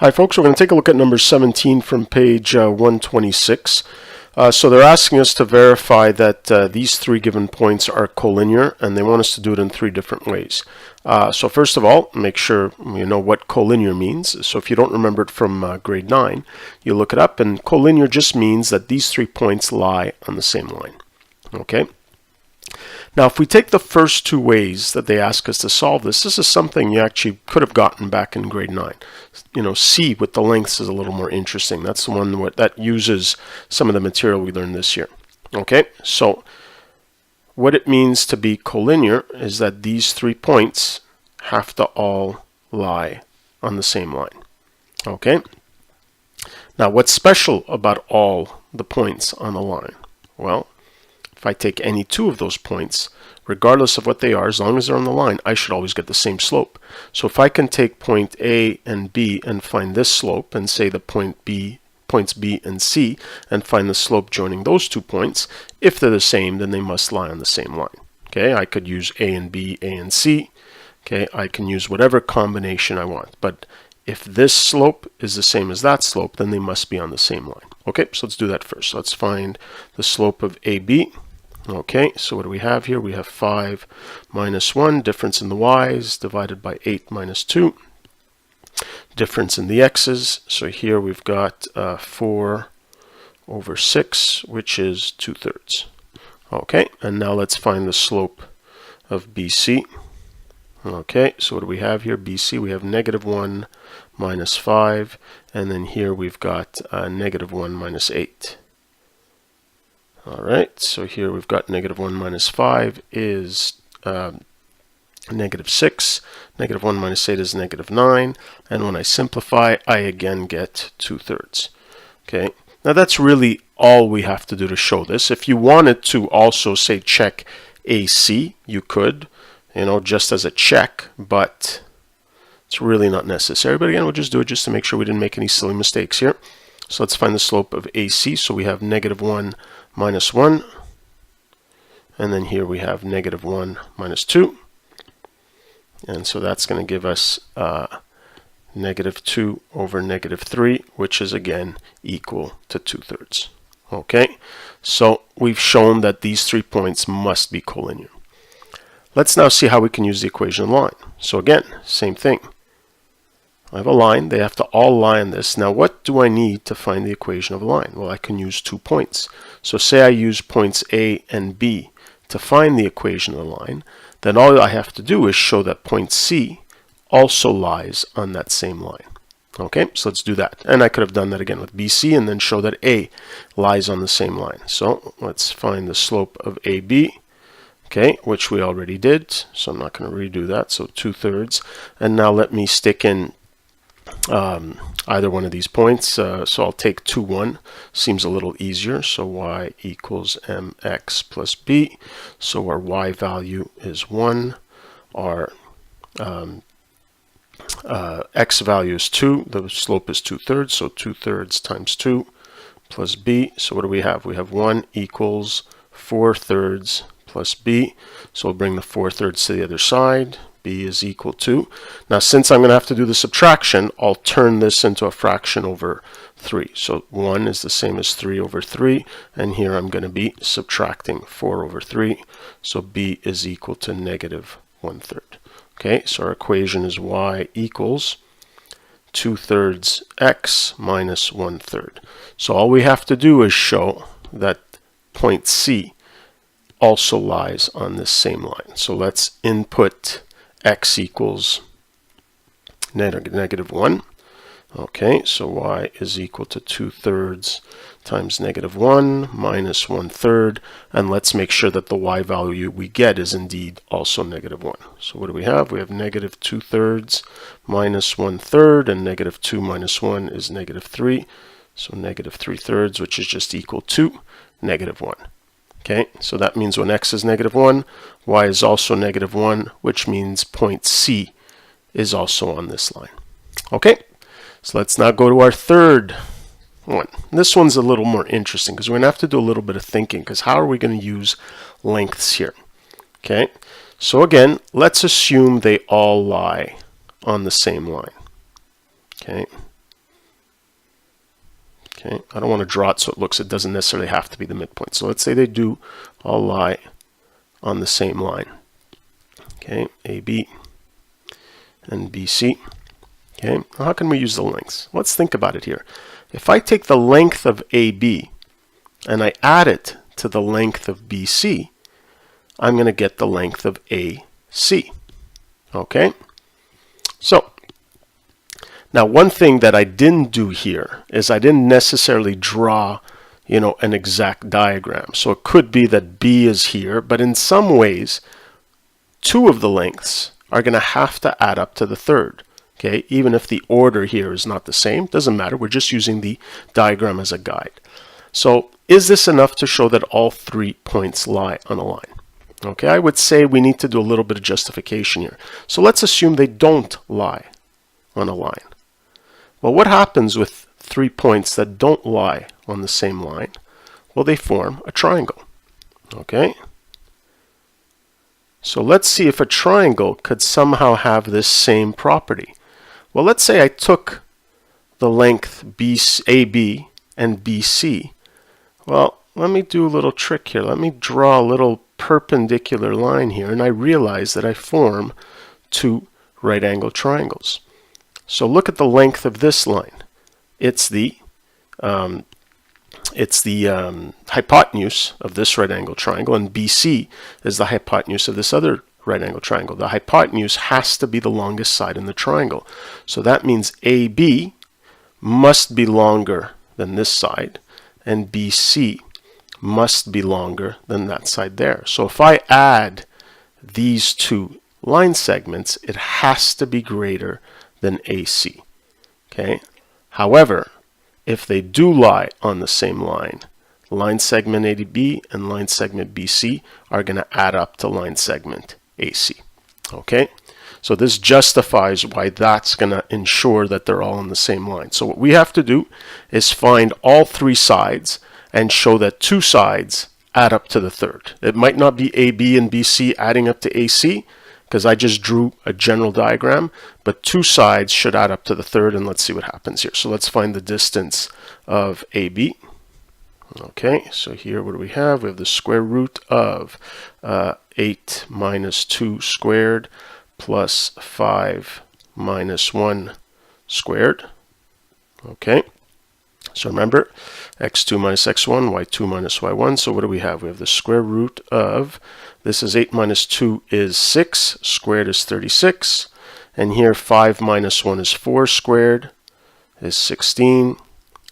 Hi folks, we're going to take a look at number 17 from page 126. So they're asking us to verify that these three given points are collinear, and they want us to do it in three different ways. So first of all, make sure you know what collinear means. So if you don't remember it from grade 9, you look it up, and collinear just means that these 3 points lie on the same line. Okay? Now, if we take the first 2 ways that they ask us to solve this, this is something you actually could have gotten back in grade 9. You know, C with the lengths is a little more interesting. That's the one that uses some of the material we learned this year. Okay, so what it means to be collinear is that these 3 points have to all lie on the same line. Okay, now what's special about all the points on the line? Well, if I take any 2 of those points, regardless of what they are, as long as they're on the line, I should always get the same slope. So if I can take point A and B and find this slope, and say the points B and C, and find the slope joining those 2 points, if they're the same, then they must lie on the same line. Okay, I could use A and B, A and C. Okay, I can use whatever combination I want. But if this slope is the same as that slope, then they must be on the same line. Okay, so let's do that first. Let's find the slope of AB. Okay, so what do we have here? We have 5 minus 1, difference in the y's, divided by 8 minus 2. Difference in the x's, so here we've got 4 over 6, which is 2/3. Okay, and now let's find the slope of BC. Okay, so what do we have here? BC, we have -1 minus 5, and then here we've got -1 minus 8. Alright, so here we've got -1 minus 5 is -6, -1 minus 8 is -9, and when I simplify, I again get 2/3. Okay, now that's really all we have to do to show this. If you wanted to also say check AC, you could, you know, just as a check, but it's really not necessary. But again, we'll just do it just to make sure we didn't make any silly mistakes here. So let's find the slope of AC. So we have -1 minus 1, and then here we have -1 minus 2, and so that's going to give us -2 over -3, which is again equal to 2/3. Okay, so we've shown that these 3 points must be collinear. Let's now see how we can use the equation of the line. So again, same thing. I have a line, they have to all lie on this. Now what do I need to find the equation of a line? Well, I can use 2 points. So say I use points A and B to find the equation of the line, then all I have to do is show that point C also lies on that same line. Okay, so let's do that. And I could have done that again with BC and then show that A lies on the same line. So let's find the slope of AB. Okay, which we already did, so I'm not going to redo that. So 2/3. And now let me stick in either one of these points. So I'll take 2, 1. Seems a little easier. So y equals mx plus b. So our y value is 1. Our x value is 2. The slope is 2/3. So 2/3 times 2 plus b. So what do we have? We have 1 equals 4/3 plus b. So we'll bring the 4/3 to the other side. B is equal to. Now, since I'm going to have to do the subtraction, I'll turn this into a fraction over 3. So 1 is the same as 3 over 3, and here I'm going to be subtracting 4 over 3. So B is equal to -1/3. Okay, so our equation is y equals 2/3 x minus 1/3. So all we have to do is show that point C also lies on this same line. So let's input x equals -1. Okay, so y is equal to 2/3 times -1 minus 1/3, and let's make sure that the y value we get is indeed also -1. So what do we have? We have -2/3 minus 1/3, and -2 minus 1 is -3. So -3/3, which is just equal to -1. Okay, so that means when x is -1, y is also -1, which means point C is also on this line. Okay, so let's now go to our third one. This one's a little more interesting because we're going to have to do a little bit of thinking, because how are we going to use lengths here? Okay, so again, let's assume they all lie on the same line. Okay, Okay, I don't want to draw it so it doesn't necessarily have to be the midpoint. So let's say they do all lie on the same line. Okay, AB and BC. Okay, how can we use the lengths? Let's think about it here. If I take the length of AB and I add it to the length of BC, I'm going to get the length of AC. Okay, so now one thing that I didn't do here is I didn't necessarily draw, an exact diagram. So it could be that B is here, but in some ways, two of the lengths are going to have to add up to the third. Okay, even if the order here is not the same, doesn't matter. We're just using the diagram as a guide. So is this enough to show that all 3 points lie on a line? Okay, I would say we need to do a little bit of justification here. So let's assume they don't lie on a line. Well, what happens with 3 points that don't lie on the same line? Well, they form a triangle. Okay? So let's see if a triangle could somehow have this same property. Well, let's say I took the length AB and BC. Well, let me do a little trick here. Let me draw a little perpendicular line here, and I realize that I form 2 right-angled triangles. So look at the length of this line. It's the hypotenuse of this right-angled triangle, and BC is the hypotenuse of this other right-angled triangle. The hypotenuse has to be the longest side in the triangle. So that means AB must be longer than this side, and BC must be longer than that side there. So if I add these 2 line segments, it has to be greater than AC. Okay. However, if they do lie on the same line, line segment AB and line segment BC are going to add up to line segment AC. Okay. So this justifies why that's going to ensure that they're all on the same line. So what we have to do is find all 3 sides and show that 2 sides add up to the third. It might not be AB and BC adding up to AC, because I just drew a general diagram, but 2 sides should add up to the third, and let's see what happens here. So let's find the distance of AB. Okay, so here what do we have? We have the square root of 8 minus 2 squared plus 5 minus 1 squared. Okay, so remember, x2 minus x1, y2 minus y1. So what do we have? We have the square root of, this is 8 minus 2 is 6, squared is 36. And here 5 minus 1 is 4 squared is 16.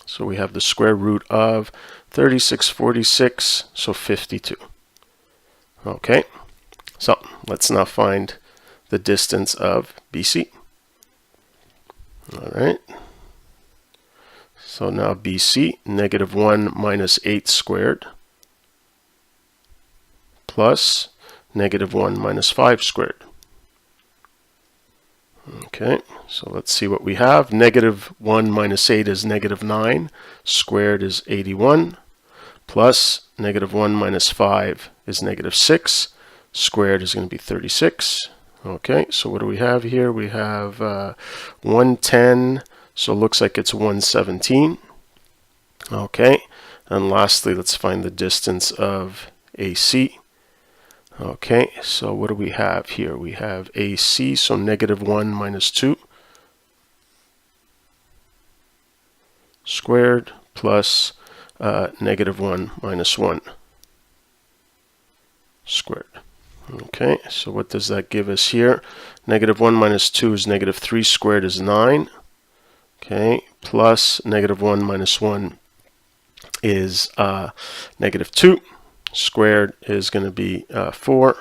So we have the square root of 36, 46, so 52. Okay, so let's now find the distance of BC. All right. So now BC, negative 1 minus 8 squared plus negative 1 minus 5 squared. Okay, so let's see what we have. Negative 1 minus 8 is negative 9, squared is 81, plus negative 1 minus 5 is negative 6, squared is going to be 36. Okay, so what do we have here? We have 110, so it looks like it's 117. Okay, and lastly, let's find the distance of AC. Okay, so what do we have here? We have AC, so negative 1 minus 2 squared plus negative 1 minus 1 squared. Okay, so what does that give us here? Negative 1 minus 2 is negative 3 squared is 9. Okay, plus negative 1 minus 1 is negative 2. Squared is going to be 4.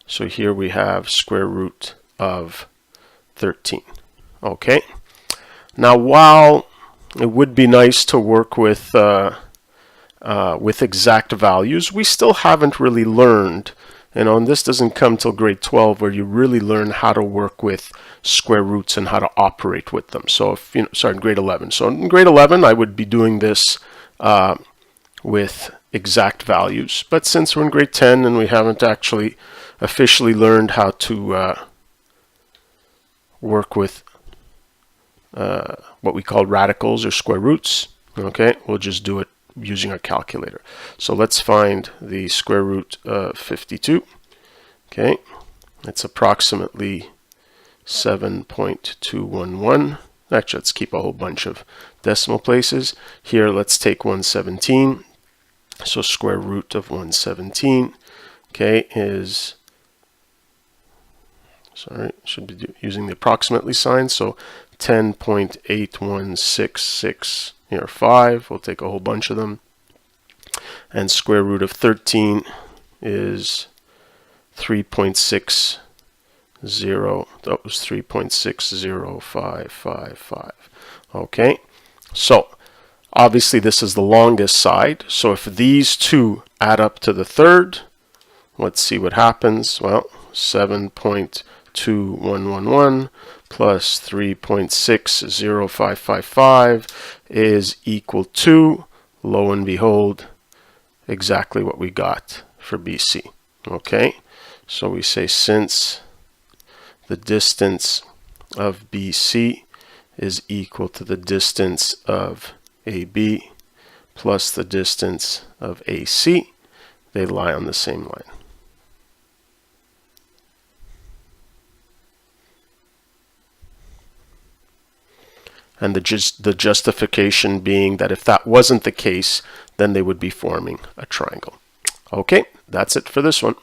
So here we have square root of 13. Okay. Now, while it would be nice to work with exact values, we still haven't really learned, and this doesn't come till grade 12, where you really learn how to work with square roots and how to operate with them. So if sorry, in grade 11. So in grade 11, I would be doing this with exact values. But since we're in grade 10 and we haven't actually officially learned how to work with what we call radicals or square roots, Okay, we'll just do it using our calculator. So let's find the square root of 52. Okay, it's approximately 7.211. Actually, let's keep a whole bunch of decimal places. Here, let's take 117. So square root of 117, okay, is, sorry, should be using the approximately sign. So 10.8166, here 5. We'll take a whole bunch of them. And square root of 13 is 3.60. That was 3.60555. Okay, so obviously this is the longest side. So if these two add up to the third, let's see what happens. Well, 7.2111 plus 3.60555 is equal to, lo and behold, exactly what we got for BC. Okay, so we say since the distance of BC is equal to the distance of AB plus the distance of AC, they lie on the same line. And the justification being that if that wasn't the case, then they would be forming a triangle. Okay, that's it for this one.